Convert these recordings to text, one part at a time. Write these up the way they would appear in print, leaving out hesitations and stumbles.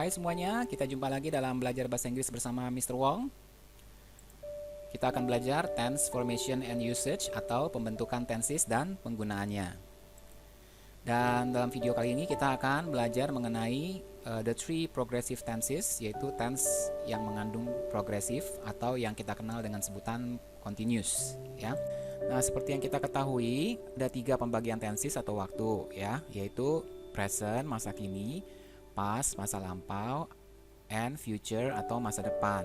Hai semuanya, kita jumpa lagi dalam belajar bahasa Inggris bersama Mr. Wong. Kita akan belajar tense formation and usage atau pembentukan tenses dan penggunaannya. Dan dalam video kali ini kita akan belajar mengenai the three progressive tenses, yaitu tense yang mengandung progresif atau yang kita kenal dengan sebutan continuous, ya. Nah, seperti yang kita ketahui, ada 3 pembagian tenses atau waktu, ya, yaitu present, masa kini, past, masa lampau, and future atau masa depan.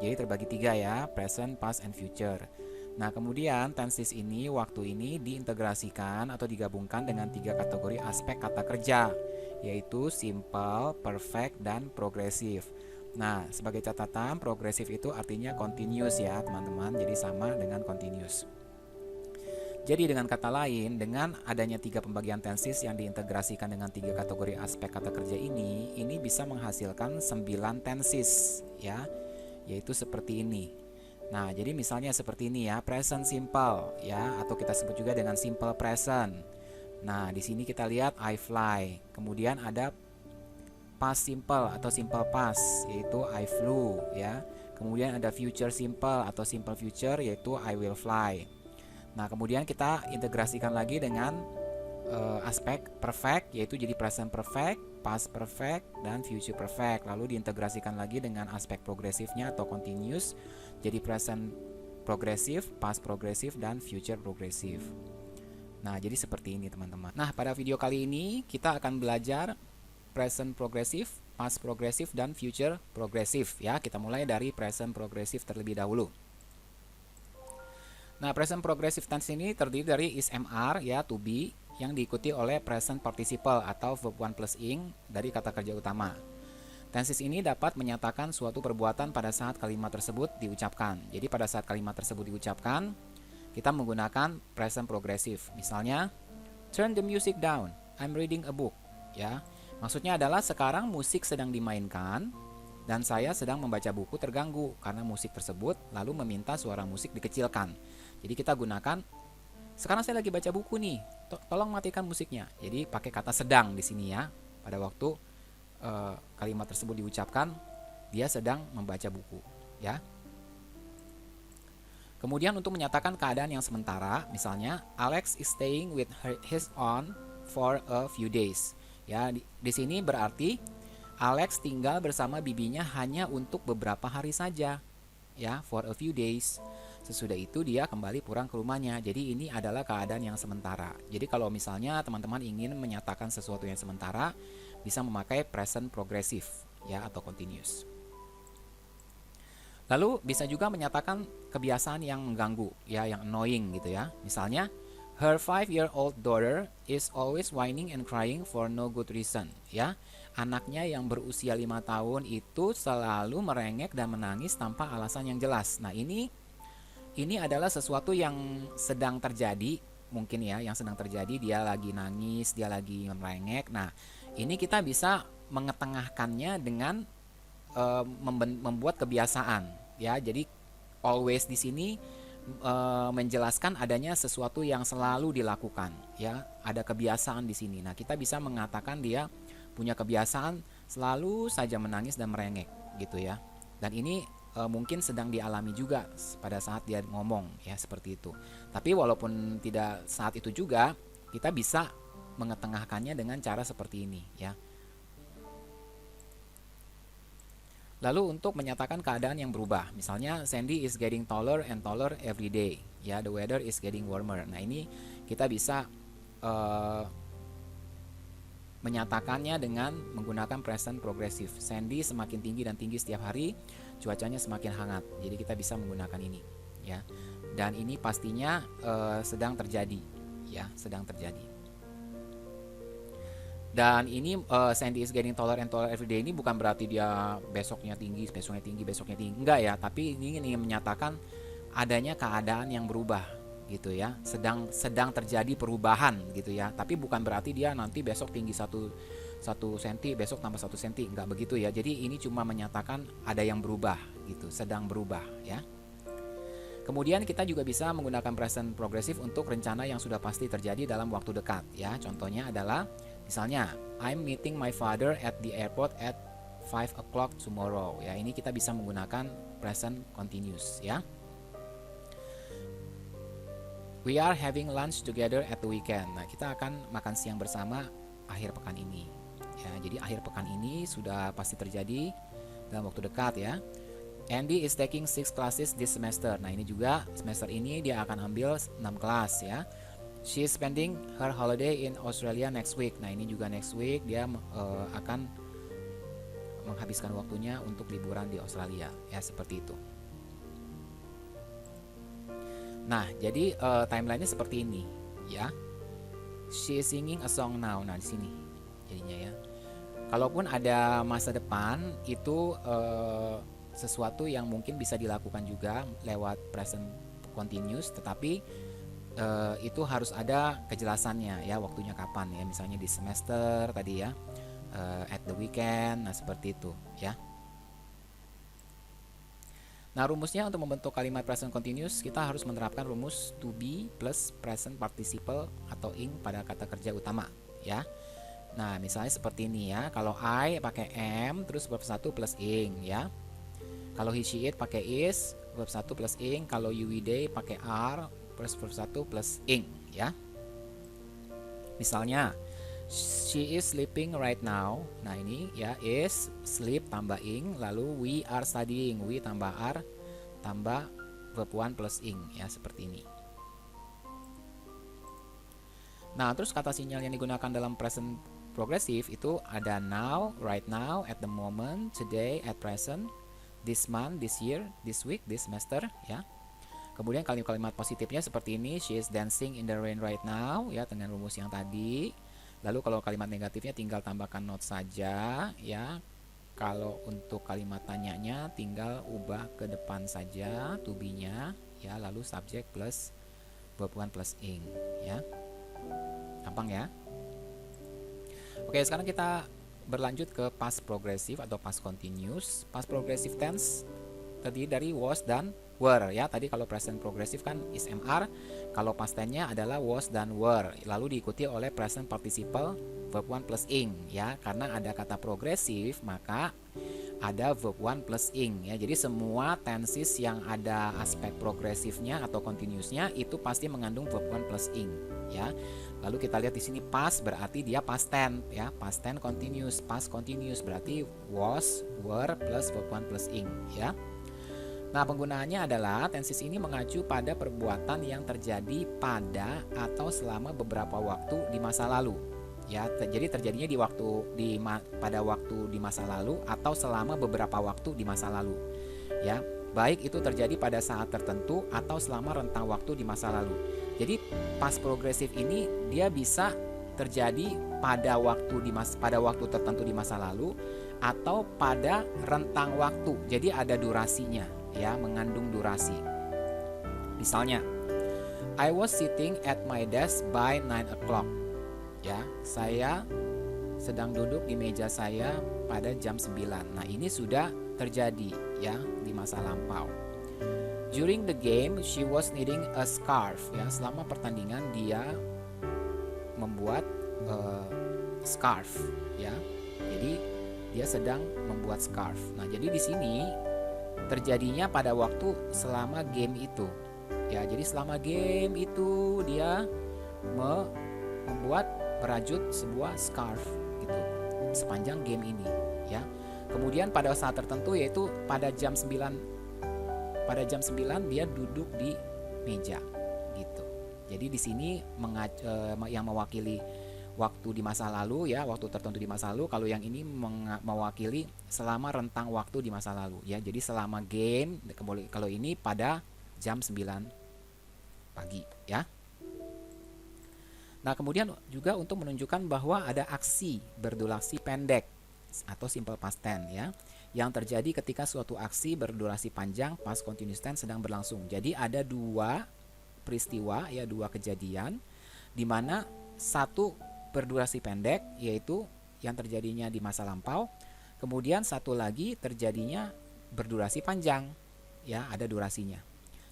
Jadi terbagi 3 ya, present, past, and future. Nah, kemudian tenses ini, waktu ini diintegrasikan atau digabungkan dengan 3 kategori aspek kata kerja, yaitu simple, perfect, dan progresif. Nah, sebagai catatan, progresif itu artinya continuous ya teman-teman, jadi sama dengan continuous. Jadi dengan kata lain, dengan adanya 3 pembagian tenses yang diintegrasikan dengan 3 kategori aspek kata kerja ini bisa menghasilkan 9 tenses ya, yaitu seperti ini. Nah, jadi misalnya seperti ini ya, present simple ya, atau kita sebut juga dengan simple present. Nah, di sini kita lihat I fly. Kemudian ada past simple atau simple past, yaitu I flew ya. Kemudian ada future simple atau simple future, yaitu I will fly. Nah, kemudian kita integrasikan lagi dengan aspek perfect, yaitu jadi present perfect, past perfect, dan future perfect. Lalu diintegrasikan lagi dengan aspek progresifnya atau continuous, jadi present progresif, past progresif, dan future progresif. Nah, jadi seperti ini teman-teman. Nah, pada video kali ini kita akan belajar present progresif, past progresif, dan future progresif ya. Kita mulai dari present progresif terlebih dahulu. Nah, present progressive tense ini terdiri dari is MR ya, to be, yang diikuti oleh present participle atau verb 1 plus ing dari kata kerja utama. Tenses ini dapat menyatakan suatu perbuatan pada saat kalimat tersebut diucapkan. Jadi pada saat kalimat tersebut diucapkan, kita menggunakan present progressive. Misalnya, turn the music down, I'm reading a book. Ya, maksudnya adalah sekarang musik sedang dimainkan dan saya sedang membaca buku terganggu karena musik tersebut, lalu meminta suara musik dikecilkan. Jadi kita gunakan, sekarang saya lagi baca buku nih, tolong matikan musiknya. Jadi pakai kata sedang di sini ya. Pada waktu kalimat tersebut diucapkan, dia sedang membaca buku, ya. Kemudian untuk menyatakan keadaan yang sementara, misalnya Alex is staying with his aunt for a few days. Ya, di sini berarti Alex tinggal bersama bibinya hanya untuk beberapa hari saja, ya, for a few days. Sesudah itu dia kembali pulang ke rumahnya. Jadi ini adalah keadaan yang sementara. Jadi kalau misalnya teman-teman ingin menyatakan sesuatu yang sementara, bisa memakai present progressive ya, atau continuous. Lalu bisa juga menyatakan kebiasaan yang mengganggu ya, yang annoying gitu ya. Misalnya, her 5-year-old daughter is always whining and crying for no good reason ya. Anaknya yang berusia 5 tahun itu selalu merengek dan menangis tanpa alasan yang jelas. Nah, ini adalah sesuatu yang sedang terjadi, mungkin ya, yang sedang terjadi, dia lagi nangis, dia lagi merengek. Nah, ini kita bisa mengetengahkannya dengan membuat kebiasaan ya. Jadi always di sini menjelaskan adanya sesuatu yang selalu dilakukan ya, ada kebiasaan di sini. Nah, kita bisa mengatakan dia punya kebiasaan selalu saja menangis dan merengek gitu ya. Dan ini mungkin sedang dialami juga pada saat dia ngomong ya, seperti itu. Tapi walaupun tidak saat itu juga, kita bisa mengetengahkannya dengan cara seperti ini ya. Lalu untuk menyatakan keadaan yang berubah, misalnya Sandy is getting taller and taller every day ya, the weather is getting warmer. Nah, ini kita bisa menyatakannya dengan menggunakan present progressive. Sandy semakin tinggi dan tinggi setiap hari, cuacanya semakin hangat. Jadi kita bisa menggunakan ini ya. Dan ini pastinya sedang terjadi ya, sedang terjadi. Dan ini Sandy is getting taller and taller every day ini bukan berarti dia besoknya tinggi, besoknya tinggi, besoknya tinggi. Enggak ya, tapi ini ingin menyatakan adanya keadaan yang berubah gitu ya, sedang terjadi perubahan gitu ya. Tapi bukan berarti dia nanti besok tinggi 1 senti, besok tambah 1 senti, enggak begitu ya. Jadi ini cuma menyatakan ada yang berubah gitu, sedang berubah ya. Kemudian kita juga bisa menggunakan present progressive untuk rencana yang sudah pasti terjadi dalam waktu dekat ya. Contohnya adalah misalnya I'm meeting my father at the airport at 5 o'clock tomorrow. Ya, ini kita bisa menggunakan present continuous ya. We are having lunch together at the weekend. Nah, kita akan makan siang bersama akhir pekan ini. Ya, jadi akhir pekan ini sudah pasti terjadi dalam waktu dekat ya. Andy is taking 6 classes this semester. Nah, ini juga semester ini dia akan ambil 6 kelas ya. She is spending her holiday in Australia next week. Nah, ini juga next week dia akan menghabiskan waktunya untuk liburan di Australia ya, seperti itu. Nah, jadi timelinenya seperti ini ya. She is singing a song now. Nah, di sini jadinya ya. Kalaupun ada masa depan itu sesuatu yang mungkin bisa dilakukan juga lewat present continuous, tetapi itu harus ada kejelasannya ya, waktunya kapan ya, misalnya di semester tadi ya, at the weekend. Nah, seperti itu ya. Nah, rumusnya untuk membentuk kalimat present continuous kita harus menerapkan rumus to be plus present participle atau ing pada kata kerja utama ya. Nah, misalnya seperti ini ya. Kalau I pakai am terus verb 1 plus ing ya. Kalau he she it pakai is, verb 1 plus ing. Kalau you we they pakai are plus verb 1 plus ing ya. Misalnya she is sleeping right now. Nah, ini ya, is sleep tambah ing, lalu we are studying, we tambah are tambah verb 1 plus ing ya, seperti ini. Nah, terus kata sinyal yang digunakan dalam present progressive itu ada now, right now, at the moment, today, at present, this month, this year, this week, this semester ya. Kemudian kalimat-kalimat positifnya seperti ini, she is dancing in the rain right now ya, dengan rumus yang tadi. Lalu kalau kalimat negatifnya tinggal tambahkan not saja ya. Kalau untuk kalimat tanyanya tinggal ubah ke depan saja to be-nya ya, lalu subject plus verb 1 plus ing ya. Gampang ya. Oke, sekarang kita berlanjut ke past progressive atau past continuous. Past progressive tense terdiri dari was dan were ya. Tadi kalau present progressive kan is mr, kalau past tense-nya adalah was dan were, lalu diikuti oleh present participle verb 1 plus ing ya. Karena ada kata progresif maka ada verb 1 plus ing ya. Jadi semua tenses yang ada aspek progresifnya atau continuousnya itu pasti mengandung verb 1 plus ing ya. Lalu kita lihat di sini past berarti dia past tense ya, past tense continuous, past continuous berarti was, were plus verb 1 plus ing ya. Nah, penggunaannya adalah tenses ini mengacu pada perbuatan yang terjadi pada atau selama beberapa waktu di masa lalu. Ya, jadi terjadinya pada waktu di masa lalu atau selama beberapa waktu di masa lalu. Ya, baik itu terjadi pada saat tertentu atau selama rentang waktu di masa lalu. Jadi past progressive ini dia bisa terjadi pada waktu tertentu di masa lalu atau pada rentang waktu. Jadi ada durasinya ya, mengandung durasi. Misalnya, I was sitting at my desk by 9 o'clock. Ya, saya sedang duduk di meja saya pada jam 9. Nah, ini sudah terjadi ya di masa lampau. During the game, she was knitting a scarf. Ya, selama pertandingan dia membuat scarf. Ya, jadi dia sedang membuat scarf. Nah, jadi di sini terjadinya pada waktu selama game itu. Ya, jadi selama game itu dia merajut sebuah scarf gitu sepanjang game ini ya. Kemudian pada saat tertentu yaitu pada jam 9 dia duduk di meja gitu. Jadi di sini yang mewakili waktu di masa lalu ya, waktu tertentu di masa lalu. Kalau yang ini mewakili selama rentang waktu di masa lalu ya. Jadi selama game, kalau ini pada jam 9 pagi ya. Nah, kemudian juga untuk menunjukkan bahwa ada aksi berdurasi pendek atau simple past tense ya, yang terjadi ketika suatu aksi berdurasi panjang past continuous tense sedang berlangsung. Jadi ada dua peristiwa ya, dua kejadian di mana satu berdurasi pendek yaitu yang terjadinya di masa lampau, kemudian satu lagi terjadinya berdurasi panjang ya, ada durasinya.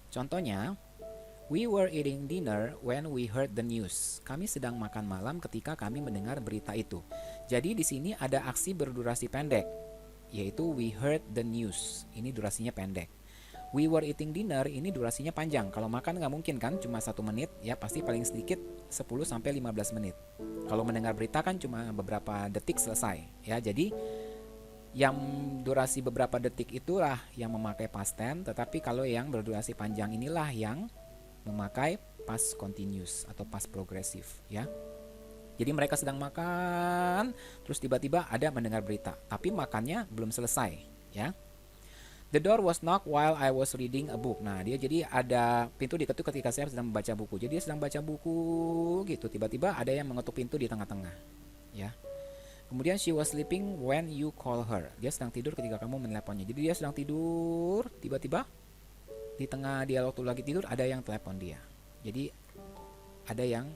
Contohnya, we were eating dinner when we heard the news. Kami sedang makan malam ketika kami mendengar berita itu. Jadi di sini ada aksi berdurasi pendek yaitu we heard the news. Ini durasinya pendek. We were eating dinner, ini durasinya panjang. Kalau makan nggak mungkin kan cuma 1 menit, ya pasti paling sedikit 10-15 menit. Kalau mendengar berita kan cuma beberapa detik selesai, ya. Jadi yang durasi beberapa detik itulah yang memakai past tense, tetapi kalau yang berdurasi panjang inilah yang memakai past continuous atau past progresif, ya. Jadi mereka sedang makan, terus tiba-tiba ada mendengar berita, tapi makannya belum selesai, ya. The door was knocked while I was reading a book. Nah, dia jadi ada pintu diketuk ketika saya sedang membaca buku. Jadi dia sedang baca buku gitu. Tiba-tiba ada yang mengetuk pintu di tengah-tengah. Ya. Kemudian she was sleeping when you call her. Dia sedang tidur ketika kamu meneleponnya. Jadi dia sedang tidur, tiba-tiba di tengah dia waktu lagi tidur ada yang telepon dia. Jadi ada yang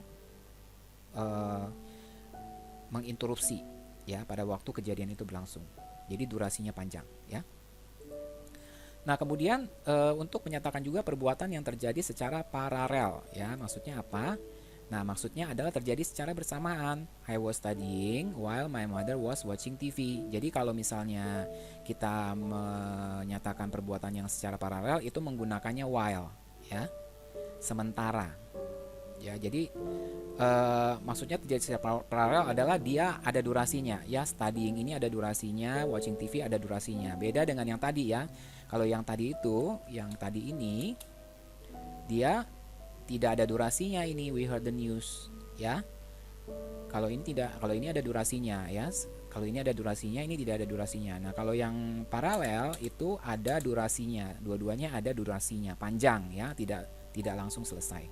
menginterupsi ya pada waktu kejadian itu berlangsung. Jadi durasinya panjang, ya. Nah, kemudian untuk menyatakan juga perbuatan yang terjadi secara paralel, ya. Maksudnya apa? Nah, maksudnya adalah terjadi secara bersamaan. I was studying while my mother was watching TV. Jadi kalau misalnya kita menyatakan perbuatan yang secara paralel itu menggunakannya while, ya. Sementara. Ya, jadi maksudnya terjadi secara paralel adalah dia ada durasinya, ya. Studying ini ada durasinya, watching TV ada durasinya. Beda dengan yang tadi, ya. Kalau yang tadi itu, yang tadi ini dia tidak ada durasinya, ini we heard the news, ya. Kalau ini tidak, kalau ini ada durasinya, ya. Kalau ini ada durasinya, ini tidak ada durasinya. Nah, kalau yang paralel itu ada durasinya, dua-duanya ada durasinya, panjang, ya, tidak langsung selesai.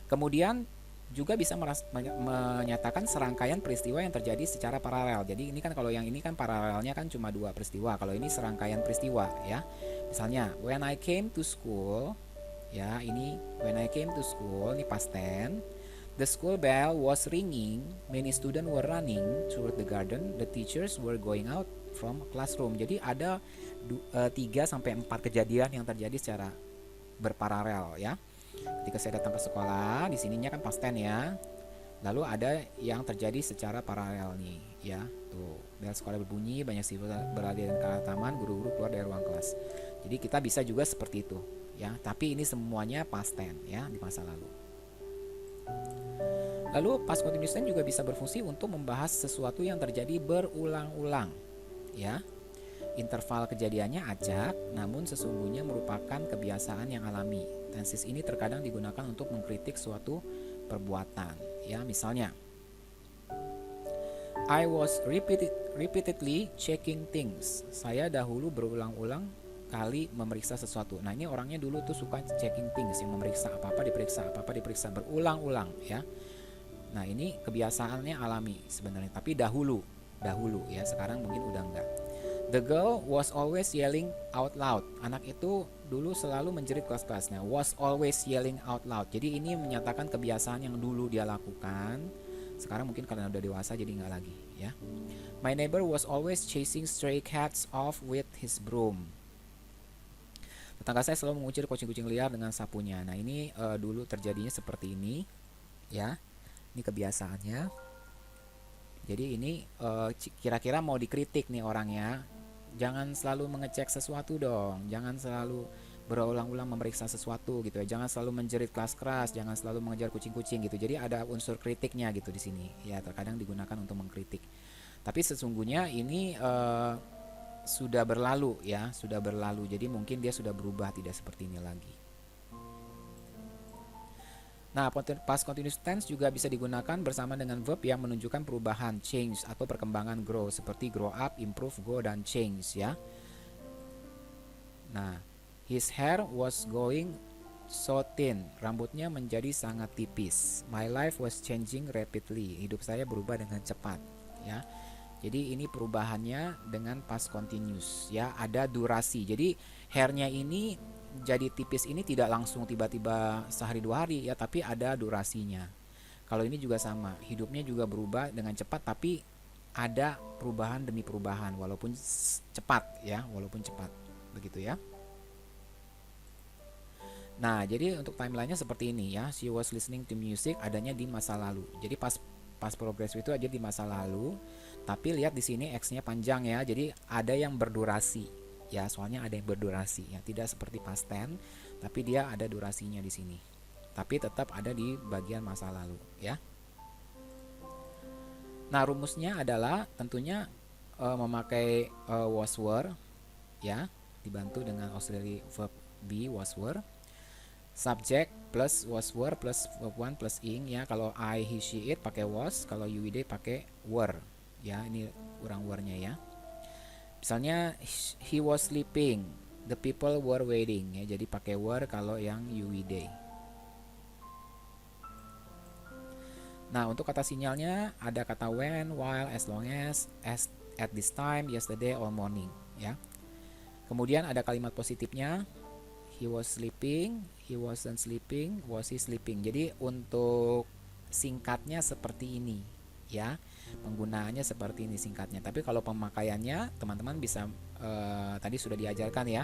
Kemudian juga bisa menyatakan serangkaian peristiwa yang terjadi secara paralel. Jadi ini kan kalau yang ini kan paralelnya kan cuma 2 peristiwa. Kalau ini serangkaian peristiwa, ya. Misalnya when I came to school, ya, ini when I came to school, ini past tense. The school bell was ringing, many students were running toward the garden, the teachers were going out from classroom. Jadi ada 3-4 kejadian yang terjadi secara berparalel, ya. Ketika saya datang ke sekolah, di sininya kan past tense, ya. Lalu ada yang terjadi secara paralel nih, ya. Tuh, bel sekolah berbunyi, banyak siswa berada di taman, guru-guru keluar dari ruang kelas. Jadi kita bisa juga seperti itu, ya. Tapi ini semuanya past tense, ya, di masa lalu. Lalu past continuous tense juga bisa berfungsi untuk membahas sesuatu yang terjadi berulang-ulang, ya. Interval kejadiannya acak, namun sesungguhnya merupakan kebiasaan yang alami. Tenses ini terkadang digunakan untuk mengkritik suatu perbuatan. Ya, misalnya, I was repeatedly checking things. Saya dahulu berulang-ulang kali memeriksa sesuatu. Nah, ini orangnya dulu tuh suka checking things, yang memeriksa apa-apa diperiksa berulang-ulang, ya. Nah, ini kebiasaannya alami sebenarnya, tapi dahulu ya, sekarang mungkin udah enggak. The girl was always yelling out loud. Anak itu dulu selalu menjerit keras-keras. Nah, was always yelling out loud. Jadi ini menyatakan kebiasaan yang dulu dia lakukan. Sekarang mungkin karena udah dewasa jadi nggak lagi, ya. My neighbor was always chasing stray cats off with his broom. Tetangga saya selalu mengusir kucing-kucing liar dengan sapunya. Nah, ini dulu terjadinya seperti ini, ya. Ini kebiasaannya. Jadi ini kira-kira mau dikritik nih orangnya. Jangan selalu mengecek sesuatu dong. Jangan selalu berulang-ulang memeriksa sesuatu gitu ya. Jangan selalu menjerit keras-keras, jangan selalu mengejar kucing-kucing gitu. Jadi ada unsur kritiknya gitu di sini. Ya, terkadang digunakan untuk mengkritik. Tapi sesungguhnya ini sudah berlalu, ya, sudah berlalu. Jadi mungkin dia sudah berubah, tidak seperti ini lagi. Nah, past continuous tense juga bisa digunakan bersama dengan verb yang menunjukkan perubahan, change, atau perkembangan grow, seperti grow up, improve, go, dan change, ya. Nah, his hair was going so thin, rambutnya menjadi sangat tipis. My life was changing rapidly, hidup saya berubah dengan cepat, ya. Jadi ini perubahannya dengan past continuous, ya, ada durasi. Jadi hairnya ini jadi tipis ini tidak langsung tiba-tiba sehari 2 hari, ya, tapi ada durasinya. Kalau ini juga sama, hidupnya juga berubah dengan cepat, tapi ada perubahan demi perubahan walaupun cepat, ya, walaupun cepat, begitu ya. Nah, jadi untuk timelinenya seperti ini, ya. She was listening to music adanya di masa lalu. Jadi past progressive itu aja di masa lalu. Tapi lihat di sini X-nya panjang ya. Jadi ada yang berdurasi. Ya, soalnya ada yang berdurasi ya. Tidak seperti past tense, tapi dia ada durasinya di sini. Tapi tetap ada di bagian masa lalu ya. Nah, rumusnya adalah tentunya memakai was were ya, dibantu dengan auxiliary verb be was were. Subject plus was were plus verb one plus ing ya. Kalau I, he, she, it pakai was, kalau you, they pakai were. Ya, ini kurang were-nya ya. Misalnya he was sleeping, the people were waiting ya. Jadi pakai were kalau yang you, they. Nah, untuk kata sinyalnya ada kata when, while, as long as, at this time, yesterday, or morning ya. Kemudian ada kalimat positifnya, he was sleeping, he wasn't sleeping, was he sleeping. Jadi untuk singkatnya seperti ini ya, penggunaannya seperti ini singkatnya. Tapi kalau pemakaiannya teman-teman bisa tadi sudah diajarkan ya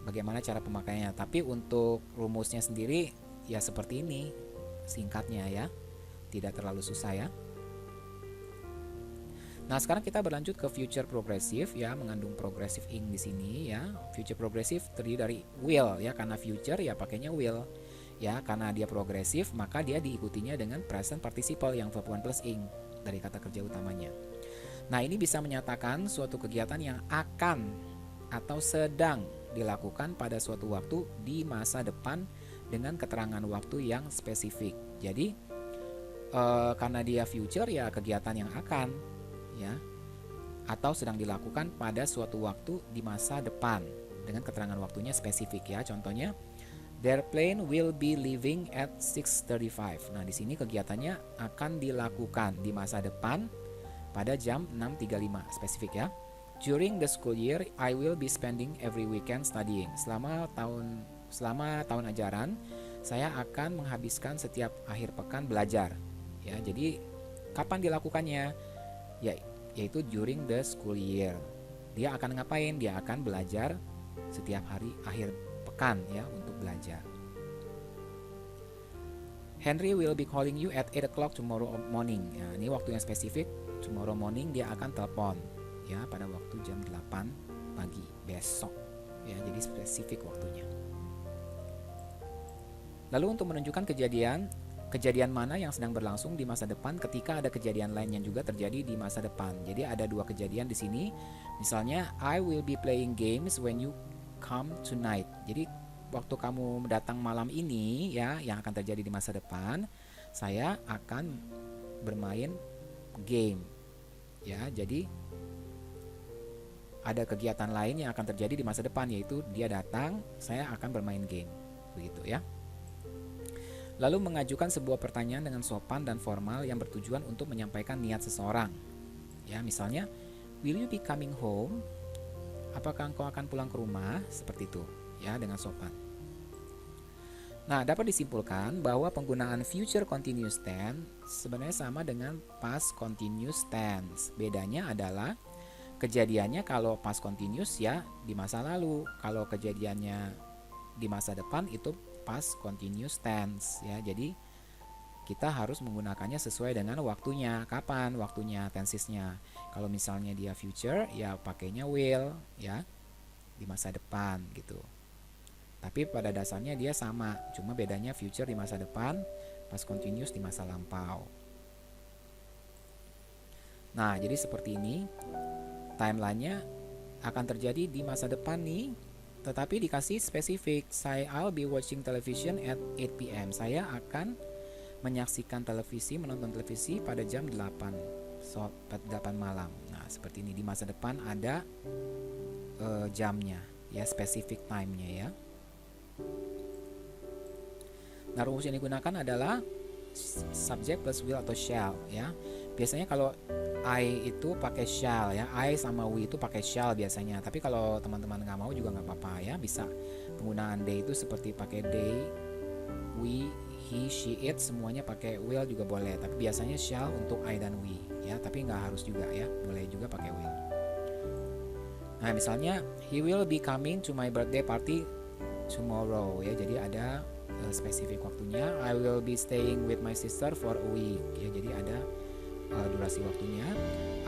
bagaimana cara pemakaiannya. Tapi untuk rumusnya sendiri ya seperti ini singkatnya ya, tidak terlalu susah ya. Nah, sekarang kita berlanjut ke future progressive ya, mengandung progressive ing di sini ya. Future progressive terdiri dari will ya, karena future ya pakainya will. Ya, karena dia progresif maka dia diikutinya dengan present participle yang verb one plus ing dari kata kerja utamanya. Nah, ini bisa menyatakan suatu kegiatan yang akan atau sedang dilakukan pada suatu waktu di masa depan dengan keterangan waktu yang spesifik. Jadi karena dia future ya kegiatan yang akan ya, atau sedang dilakukan pada suatu waktu di masa depan dengan keterangan waktunya spesifik ya. Contohnya, their plane will be leaving at 6:35. Nah, di sini kegiatannya akan dilakukan di masa depan pada jam 6.35 spesifik ya. During the school year, I will be spending every weekend studying. Selama tahun ajaran, saya akan menghabiskan setiap akhir pekan belajar. Ya, jadi kapan dilakukannya? Ya, yaitu during the school year. Dia akan ngapain? Dia akan belajar setiap hari akhir pekan ya untuk belajar. Henry will be calling you at 8 o'clock tomorrow morning. Ya, ini waktu yang spesifik. Tomorrow morning dia akan telepon ya pada waktu jam 8 pagi besok. Ya, jadi spesifik waktunya. Lalu untuk menunjukkan kejadian mana yang sedang berlangsung di masa depan ketika ada kejadian lain yang juga terjadi di masa depan. Jadi ada dua kejadian di sini. Misalnya, I will be playing games when you come tonight. Jadi waktu kamu datang malam ini ya, yang akan terjadi di masa depan, saya akan bermain game. Ya, jadi ada kegiatan lain yang akan terjadi di masa depan, yaitu dia datang, saya akan bermain game. Begitu ya. Lalu mengajukan sebuah pertanyaan dengan sopan dan formal yang bertujuan untuk menyampaikan niat seseorang. Ya, misalnya, will you be coming home? Apakah engkau akan pulang ke rumah? Seperti itu, ya, dengan sopan. Nah, dapat disimpulkan bahwa penggunaan future continuous tense sebenarnya sama dengan past continuous tense. Bedanya adalah kejadiannya kalau past continuous ya di masa lalu, kalau kejadiannya di masa depan itu past continuous tense ya. Jadi kita harus menggunakannya sesuai dengan waktunya, kapan waktunya, tensesnya. Kalau misalnya dia future ya pakainya will ya di masa depan gitu. Tapi pada dasarnya dia sama, cuma bedanya future di masa depan, past continuous di masa lampau. Nah, jadi seperti ini timelinenya akan terjadi di masa depan nih. Tetapi dikasih spesifik, I'll be watching television at 8 p.m. Saya akan menyaksikan televisi, menonton televisi pada jam 8 malam. Nah, seperti ini di masa depan ada jamnya, ya specific time-nya ya. Nah, rumus yang digunakan adalah subject plus will atau shall ya. Biasanya kalau I itu pakai shall ya, I sama we itu pakai shall biasanya. Tapi kalau teman-teman nggak mau juga nggak apa-apa ya, bisa penggunaan they itu seperti pakai they, we, he, she, it semuanya pakai will juga boleh. Tapi biasanya shall untuk I dan we ya, tapi nggak harus juga ya, boleh juga pakai will. Nah, misalnya he will be coming to my birthday party tomorrow ya, jadi ada spesifik waktunya. I will be staying with my sister for a week ya, jadi ada durasi waktunya.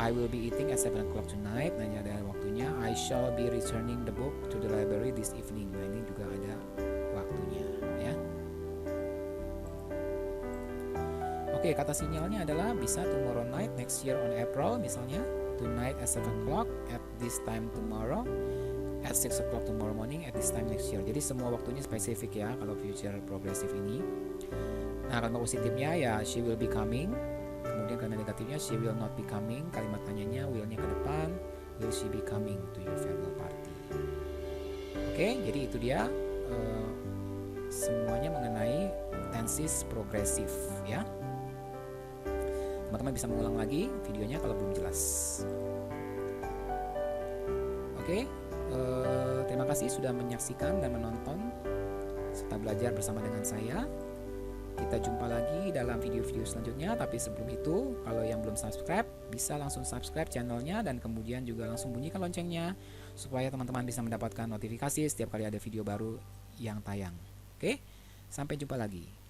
I will be eating at 7 o'clock tonight. Nah, ini ada waktunya. I shall be returning the book to the library this evening. Nah, ini juga ada waktunya, ya. Oke, kata sinyalnya adalah bisa tomorrow night, next year on April, misalnya. Tonight at 7 o'clock, at this time tomorrow, at 6 o'clock tomorrow morning, at this time next year. Jadi semua waktunya spesifik ya kalau future progressive ini. Nah, kalimat positifnya ya she will be coming. Kemudian kalimat negatifnya she will not be coming. Kalimat tanyanya will-nya ke depan, will she be coming to your farewell party. Oke, jadi itu dia semuanya mengenai tenses progresif ya. Teman-teman bisa mengulang lagi videonya kalau belum jelas. Oke, terima kasih sudah menyaksikan dan menonton serta belajar bersama dengan saya. Kita jumpa lagi dalam video-video selanjutnya. Tapi sebelum itu, kalau yang belum subscribe, bisa langsung subscribe channelnya dan kemudian juga langsung bunyikan loncengnya supaya teman-teman bisa mendapatkan notifikasi setiap kali ada video baru yang tayang. Oke, sampai jumpa lagi.